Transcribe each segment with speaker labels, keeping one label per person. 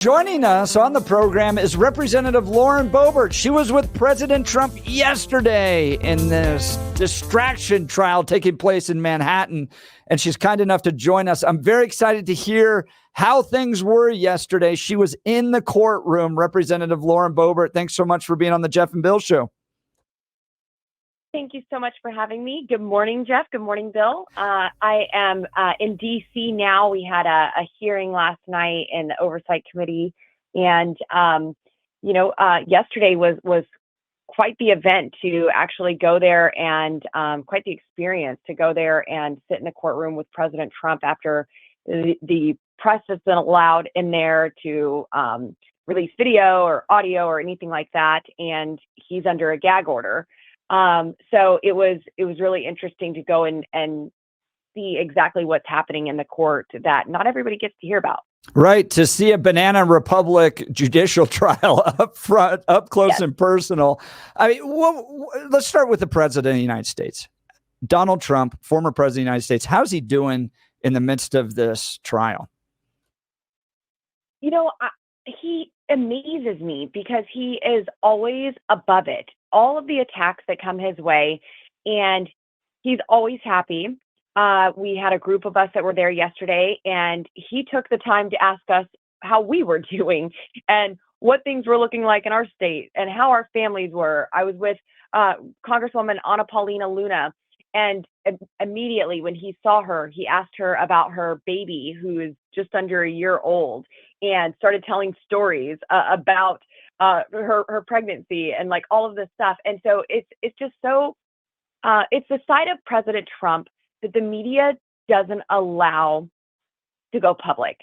Speaker 1: Joining us on the program is Representative Lauren Boebert. She was with President Trump yesterday in this distraction trial taking place in Manhattan, and she's kind enough to join us. I'm very excited to hear how things were yesterday. She was in the courtroom. Representative Lauren Boebert, thanks so much for being on the Jeff and Bill Show.
Speaker 2: Thank you so much for having me. Good morning, Jeff. Good morning, Bill. I am in D.C. now. We had a hearing last night in the Oversight Committee, and yesterday was quite the event to actually go there and quite the experience to go there and sit in the courtroom with President Trump after the press has been allowed in there to release video or audio or anything like that, and he's under a gag order. So it was really interesting to go and see exactly what's happening in the court that not everybody gets to hear about.
Speaker 1: Right. To see a banana republic judicial trial up front, up close and personal. I mean, let's start with the president of the United States, Donald Trump, former president of the United States. How's he doing in the midst of this trial?
Speaker 2: He amazes me because he is always above it. All of the attacks that come his way, and he's always happy. We had a group of us that were there yesterday, and he took the time to ask us how we were doing and what things were looking like in our state and how our families were. I was with Congresswoman Anna Paulina Luna, and immediately when he saw her, he asked her about her baby, who is just under a year old, and started telling stories about her pregnancy and like all of this stuff. And so it's just so it's the side of President Trump that the media doesn't allow to go public.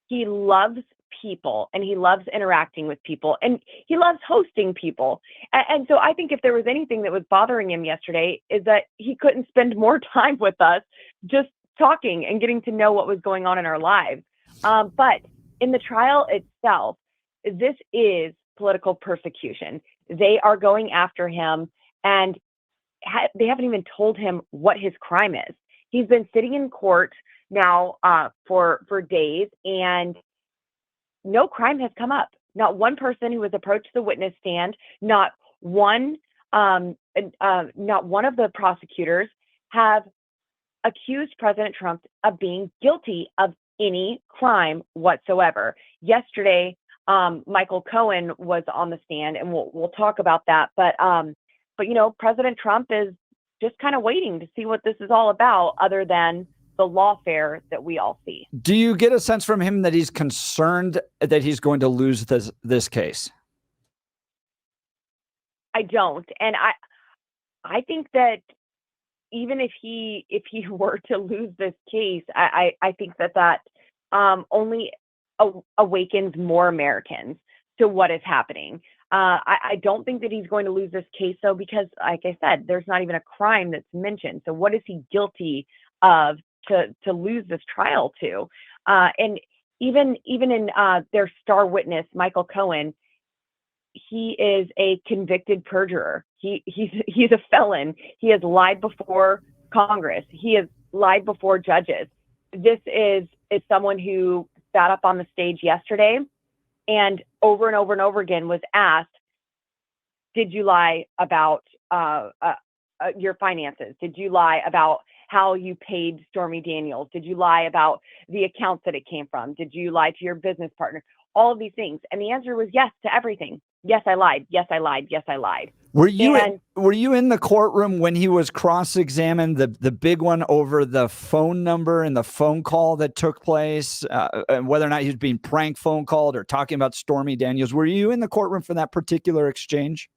Speaker 2: He loves people and he loves interacting with people and he loves hosting people. And so I think if there was anything that was bothering him yesterday is that he couldn't spend more time with us just talking and getting to know what was going on in our lives. But in the trial itself, this is political persecution. They are going after him, and they haven't even told him what his crime is. He's been sitting in court now for days, and no crime has come up. Not one person who has approached the witness stand, not one of the prosecutors have accused President Trump of being guilty of any crime whatsoever. Yesterday, Michael Cohen was on the stand, and we'll talk about that. But President Trump is just kind of waiting to see what this is all about, other than the lawfare that we all see.
Speaker 1: Do you get a sense from him that he's concerned that he's going to lose this case?
Speaker 2: I don't, and I think that even if he were to lose this case, I think that only awakens more Americans to what is happening. I don't think that he's going to lose this case, though, because, like I said, there's not even a crime that's mentioned. So what is he guilty of to lose this trial to? And even in their star witness, Michael Cohen, he is a convicted perjurer. He's a felon. He has lied before Congress. He has lied before judges. This is someone who sat up on the stage yesterday and over and over again was asked, did you lie about your finances? Did you lie about how you paid Stormy Daniels? Did you lie about the accounts that it came from? Did you lie to your business partner? All of these things. And the answer was yes to everything. Yes, I lied. Yes, I lied. Yes, I lied.
Speaker 1: Were you in the courtroom when he was cross-examined, the big one over the phone number and the phone call that took place, and whether or not he was being prank phone called or talking about Stormy Daniels? Were you in the courtroom for that particular exchange?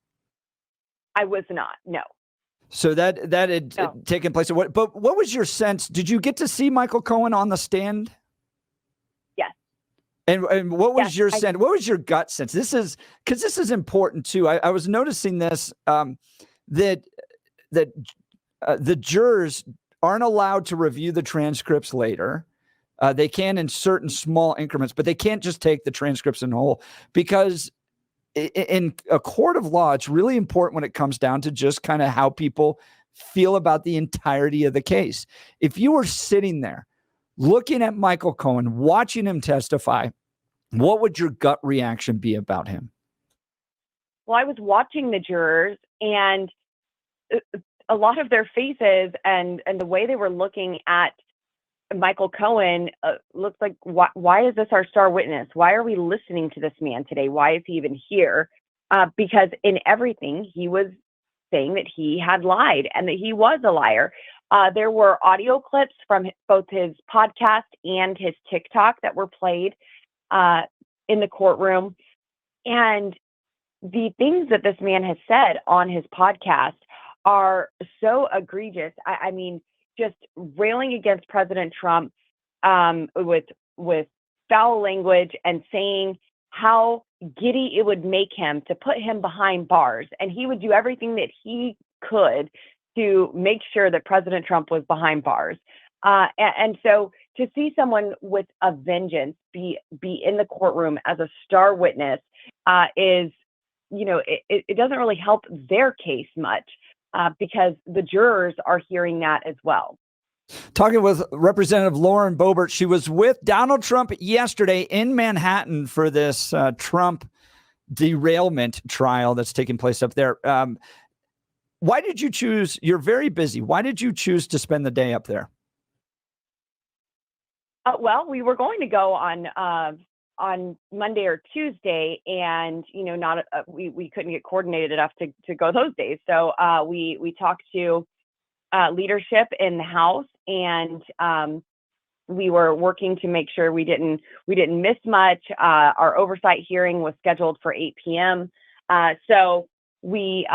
Speaker 2: I was not. No.
Speaker 1: So that had taken place. But what was your sense? Did you get to see Michael Cohen on the stand?
Speaker 2: Yes.
Speaker 1: And what was your sense? What was your gut sense? This is important too. I was noticing this, that the jurors aren't allowed to review the transcripts later. They can in certain small increments, but they can't just take the transcripts in whole, because in a court of law, it's really important when it comes down to just kind of how people feel about the entirety of the case. If you were sitting there looking at Michael Cohen, watching him testify, what would your gut reaction be about him?
Speaker 2: Well, I was watching the jurors, and a lot of their faces and the way they were looking at Michael Cohen looks like, why is this our star witness? Why are we listening to this man today? Why is he even here? Because in everything, he was saying that he had lied and that he was a liar. There were audio clips from both his podcast and his TikTok that were played in the courtroom. And the things that this man has said on his podcast are so egregious. I mean, just railing against President Trump with foul language and saying how giddy it would make him to put him behind bars. And he would do everything that he could to make sure that President Trump was behind bars. And so to see someone with a vengeance be in the courtroom as a star witness is, it doesn't really help their case much because the jurors are hearing that as well.
Speaker 1: Talking with Representative Lauren Boebert, she was with Donald Trump yesterday in Manhattan for this Trump derailment trial that's taking place up there. Why did you choose? You're very busy. Why did you choose to spend the day up there?
Speaker 2: Well, we were going to go on Monday or Tuesday, and we couldn't get coordinated enough to go those days. So we talked to leadership in the House, and we were working to make sure we didn't miss much. Our oversight hearing was scheduled for 8 p.m. So we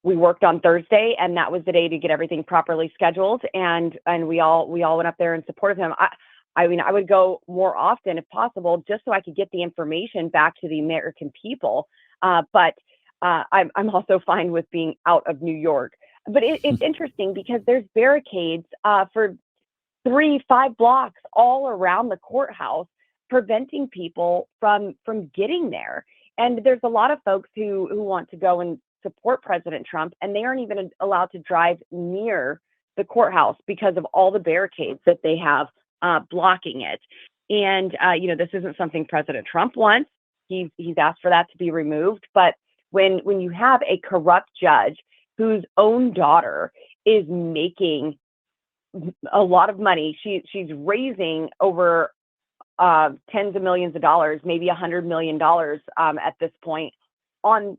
Speaker 2: worked on Thursday, and that was the day to get everything properly scheduled. And we all went up there in support of him. I mean, I would go more often if possible, just so I could get the information back to the American people. But I'm also fine with being out of New York. But it's interesting because there's barricades for 3-5 blocks all around the courthouse, preventing people from getting there. And there's a lot of folks who want to go and support President Trump, and they aren't even allowed to drive near the courthouse because of all the barricades that they have blocking it. And this isn't something President Trump wants. He's asked for that to be removed. But when you have a corrupt judge whose own daughter is making a lot of money, she's raising over tens of millions of dollars, maybe $100 million at this point on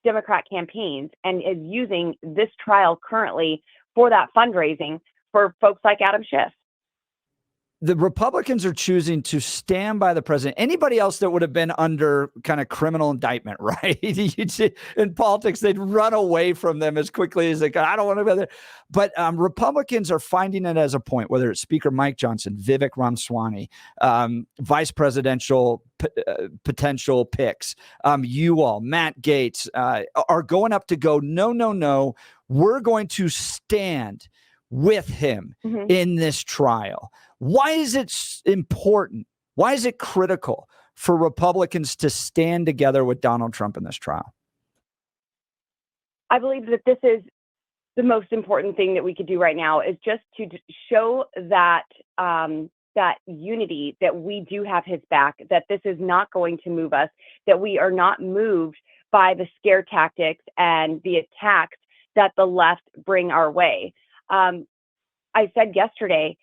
Speaker 2: Democrat campaigns, and is using this trial currently for that fundraising for folks like Adam Schiff.
Speaker 1: The Republicans are choosing to stand by the president. Anybody else that would have been under kind of criminal indictment, right? In politics, they'd run away from them as quickly as they could. I don't want to be there. But Republicans are finding it as a point, whether it's Speaker Mike Johnson, Vivek Ramaswamy, vice presidential potential picks, you all, Matt Gaetz, are going up to go, no, we're going to stand with him in this trial. Why is it important? Why is it critical for Republicans to stand together with Donald Trump in this trial?
Speaker 2: I believe that this is the most important thing that we could do right now, is just to show that that unity, that we do have his back, that this is not going to move us, that we are not moved by the scare tactics and the attacks that the left bring our way. I said yesterday,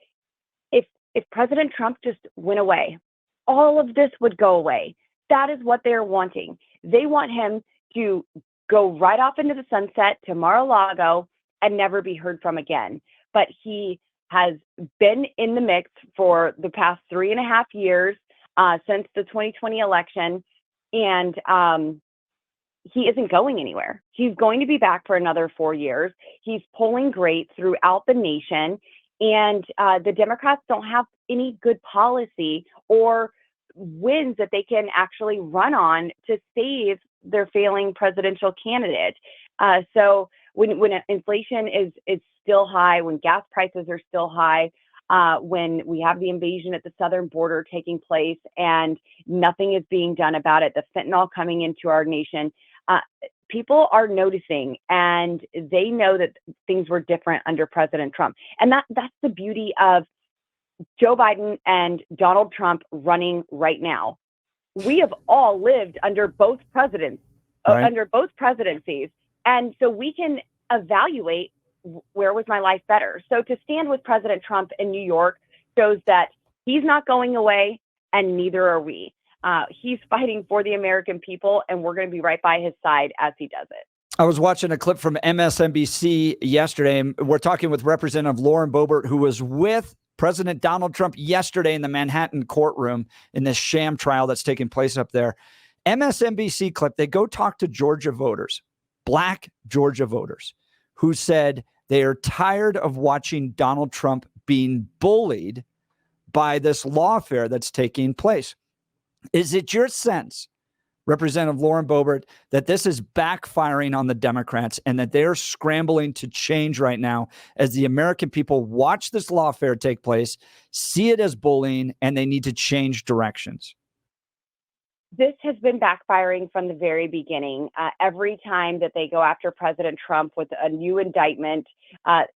Speaker 2: if President Trump just went away, all of this would go away. That is what they're wanting. They want him to go right off into the sunset to Mar-a-Lago and never be heard from again. But he has been in the mix for the past 3.5 years since the 2020 election, and he isn't going anywhere. He's going to be back for another 4 years. He's polling great throughout the nation. And the Democrats don't have any good policy or wins that they can actually run on to save their failing presidential candidate. So when inflation is still high, when gas prices are still high, when we have the invasion at the southern border taking place and nothing is being done about it, the fentanyl coming into our nation, people are noticing, and they know that things were different under President Trump. And that's the beauty of Joe Biden and Donald Trump running right now. We have all lived under both presidents,
Speaker 1: Right.
Speaker 2: under both presidencies. And so we can evaluate where was my life better. So to stand with President Trump in New York shows that he's not going away and neither are we. He's fighting for the American people and we're going to be right by his side as he does it.
Speaker 1: I was watching a clip from MSNBC yesterday, and we're talking with Representative Lauren Boebert, who was with President Donald Trump yesterday in the Manhattan courtroom in this sham trial that's taking place up there. MSNBC clip, they go talk to Georgia voters, Black Georgia voters, who said they are tired of watching Donald Trump being bullied by this lawfare that's taking place. Is it your sense, Representative Lauren Boebert, that this is backfiring on the Democrats and that they're scrambling to change right now as the American people watch this lawfare take place, see it as bullying, and they need to change directions?
Speaker 2: This has been backfiring from the very beginning. Every time that they go after President Trump with a new indictment,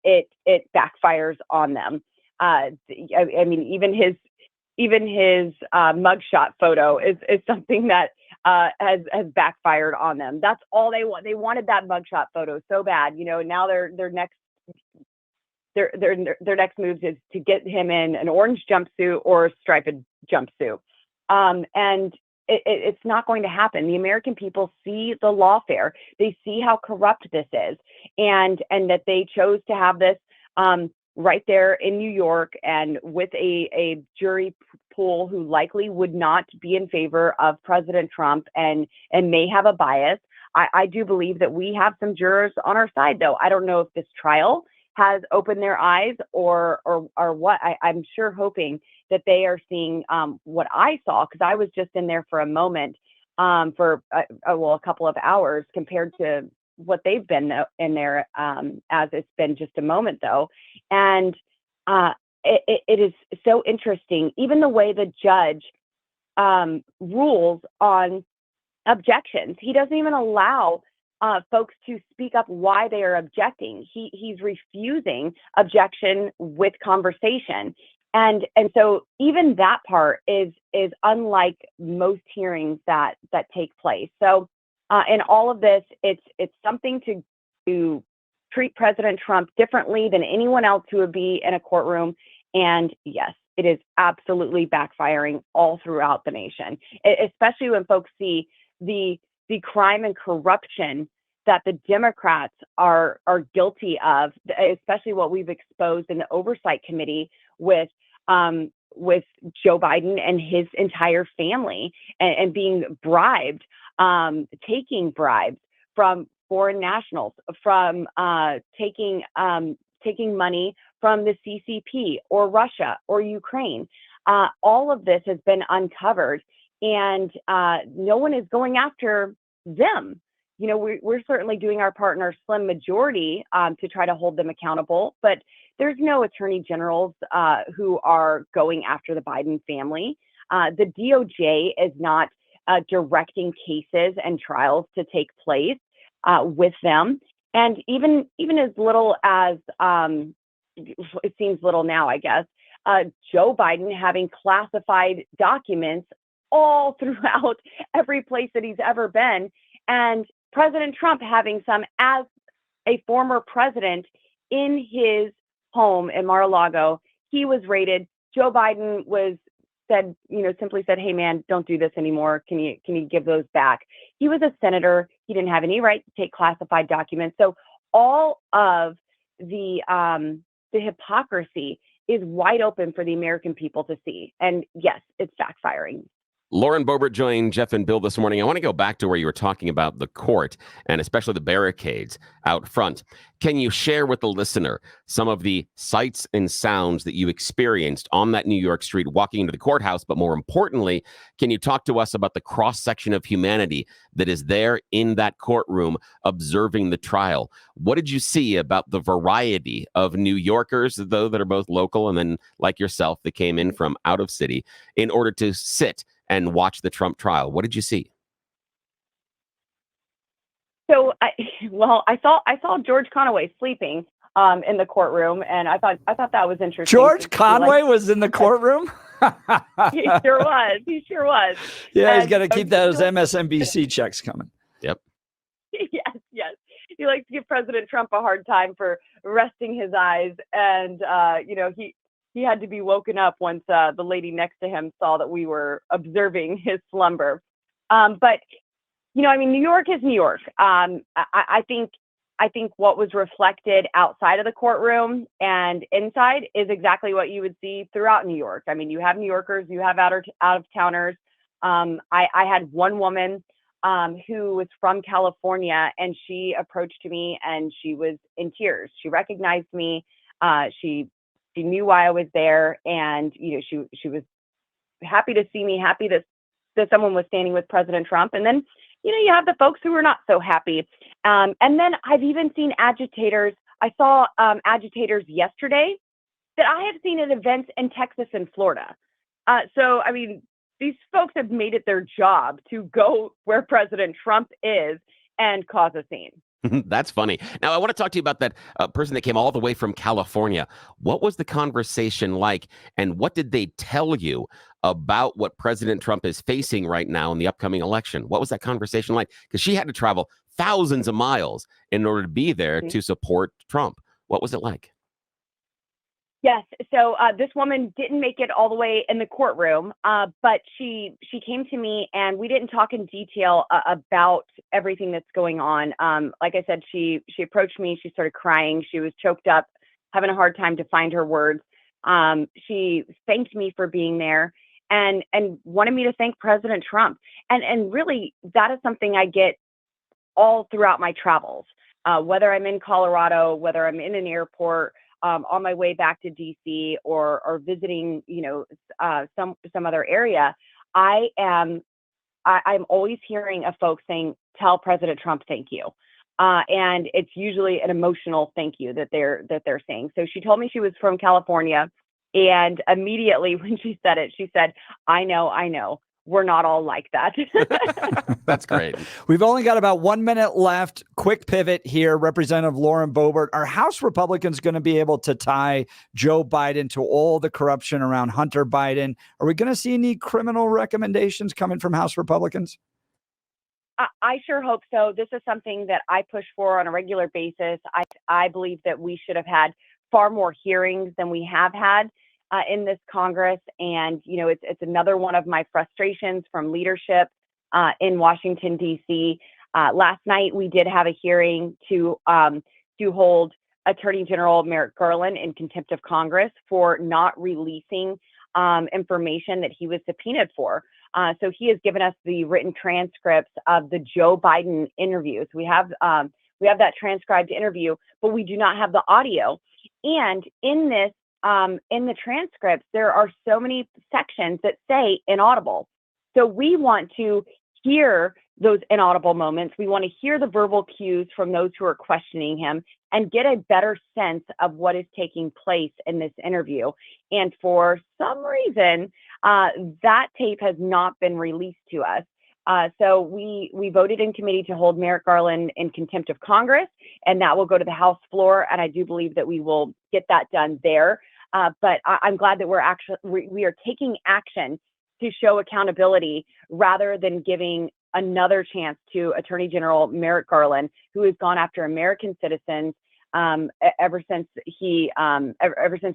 Speaker 2: it backfires on them. I mean, even his mugshot photo is something that has backfired on them. That's all they want. They wanted that mugshot photo so bad, now their next move is to get him in an orange jumpsuit or a striped jumpsuit. And it's not going to happen. The American people see the lawfare. They see how corrupt this is, and that they chose to have this right there in New York, and with a jury pool who likely would not be in favor of President Trump and may have a bias. I do believe that we have some jurors on our side, though. I don't know if this trial has opened their eyes or what. I'm sure hoping that they are seeing what I saw, because I was just in there for a moment for a couple of hours compared to what they've been in there as it's been just a moment, though. And it is so interesting, even the way the judge rules on objections. He doesn't even allow folks to speak up why they are objecting. He's refusing objection with conversation. And so even that part is unlike most hearings that take place. So in all of this, it's something to treat President Trump differently than anyone else who would be in a courtroom. And yes, it is absolutely backfiring all throughout the nation, especially when folks see the crime and corruption that the Democrats are guilty of, especially what we've exposed in the Oversight Committee with Joe Biden and his entire family, and being bribed, taking bribes from foreign nationals, from taking money from the CCP or Russia or Ukraine. All of this has been uncovered, and no one is going after them. We're certainly doing our part in our slim majority to try to hold them accountable, but there's no attorney generals who are going after the Biden family. The DOJ is not directing cases and trials to take place with them. And even as little as, it seems little now, I guess, Joe Biden having classified documents all throughout every place that he's ever been, and President Trump having some as a former president in his home in Mar-a-Lago. He was raided. Joe Biden simply said, "Hey man, don't do this anymore. Can you give those back?" He was a senator. He didn't have any right to take classified documents. So all of the hypocrisy is wide open for the American people to see. And yes, it's backfiring.
Speaker 3: Lauren Boebert joined Jeff and Bill this morning. I want to go back to where you were talking about the court and especially the barricades out front. Can you share with the listener some of the sights and sounds that you experienced on that New York street walking into the courthouse? But more importantly, can you talk to us about the cross-section of humanity that is there in that courtroom observing the trial? What did you see about the variety of New Yorkers, though, that are both local and then, like yourself, that came in from out of city in order to sit and watch the Trump trial? What did you see?
Speaker 2: So, I saw George Conaway sleeping in the courtroom, and I thought that was interesting.
Speaker 1: George Conway was in the courtroom.
Speaker 2: He sure was. He sure was.
Speaker 1: Yeah,
Speaker 2: And
Speaker 1: he's got to keep those MSNBC checks coming.
Speaker 3: Yep.
Speaker 2: Yes. He likes to give President Trump a hard time for resting his eyes, and he had to be woken up once the lady next to him saw that we were observing his slumber. But New York is New York. I think what was reflected outside of the courtroom and inside is exactly what you would see throughout New York. I mean, you have New Yorkers, you have out of towners. I had one woman who was from California, and she approached me and she was in tears. She recognized me. She knew why I was there, and she was happy to see me, happy that someone was standing with President Trump. And then you have the folks who are not so happy. And then I've even seen agitators. I saw agitators yesterday that I have seen at events in Texas and Florida. So, I mean, these folks have made it their job to go where President Trump is and cause a scene.
Speaker 3: That's funny. Now, I want to talk to you about that person that came all the way from California. What was the conversation like, and what did they tell you about what President Trump is facing right now in the upcoming election? What was that conversation like? Because she had to travel thousands of miles in order to be there to support Trump. What was it like?
Speaker 2: Yes. So this woman didn't make it all the way in the courtroom, but she came to me, and we didn't talk in detail about everything that's going on. Like I said, she approached me. She started crying. She was choked up, having a hard time to find her words. She thanked me for being there and wanted me to thank President Trump. And really, that is something I get all throughout my travels, whether I'm in Colorado, whether I'm in an airport, on my way back to DC or visiting, some other area. I'm always hearing of folks saying, "Tell President Trump thank you," and it's usually an emotional thank you that they're saying. So she told me she was from California, and immediately when she said it, she said, "I know. We're not all like that."
Speaker 3: That's great.
Speaker 1: We've only got about 1 minute left. Quick pivot here. Representative Lauren Boebert, are House Republicans going to be able to tie Joe Biden to all the corruption around Hunter Biden? Are we going to see any criminal recommendations coming from House Republicans?
Speaker 2: I sure hope so. This is something that I push for on a regular basis. I believe that we should have had far more hearings than we have had in this Congress. And, it's another one of my frustrations from leadership in Washington, D.C. Last night, we did have a hearing to hold Attorney General Merrick Garland in contempt of Congress for not releasing information that he was subpoenaed for. So he has given us the written transcripts of the Joe Biden interviews. We have that transcribed interview, but we do not have the audio. And in the transcripts, there are so many sections that say inaudible. So we want to hear those inaudible moments. We want to hear the verbal cues from those who are questioning him and get a better sense of what is taking place in this interview. And for some reason, that tape has not been released to us. So we voted in committee to hold Merrick Garland in contempt of Congress, and that will go to the House floor. And I do believe that we will get that done there. But I'm glad that we are taking action to show accountability rather than giving another chance to Attorney General Merrick Garland, who has gone after American citizens ever since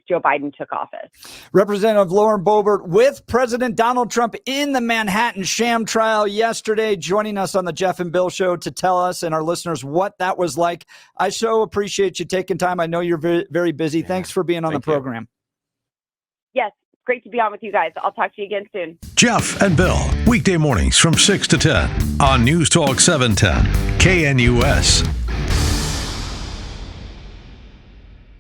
Speaker 2: Joe Biden took office.
Speaker 1: Representative Lauren Boebert with President Donald Trump in the Manhattan sham trial yesterday, joining us on the Jeff and Bill Show to tell us and our listeners what that was like. I so appreciate you taking time. I know you're very, very busy. Yeah. Thanks for being on the program.
Speaker 2: Yes, great to be on with you guys. I'll talk to you again soon.
Speaker 4: Jeff and Bill, weekday mornings from 6 to 10 on News Talk 710 KNUS.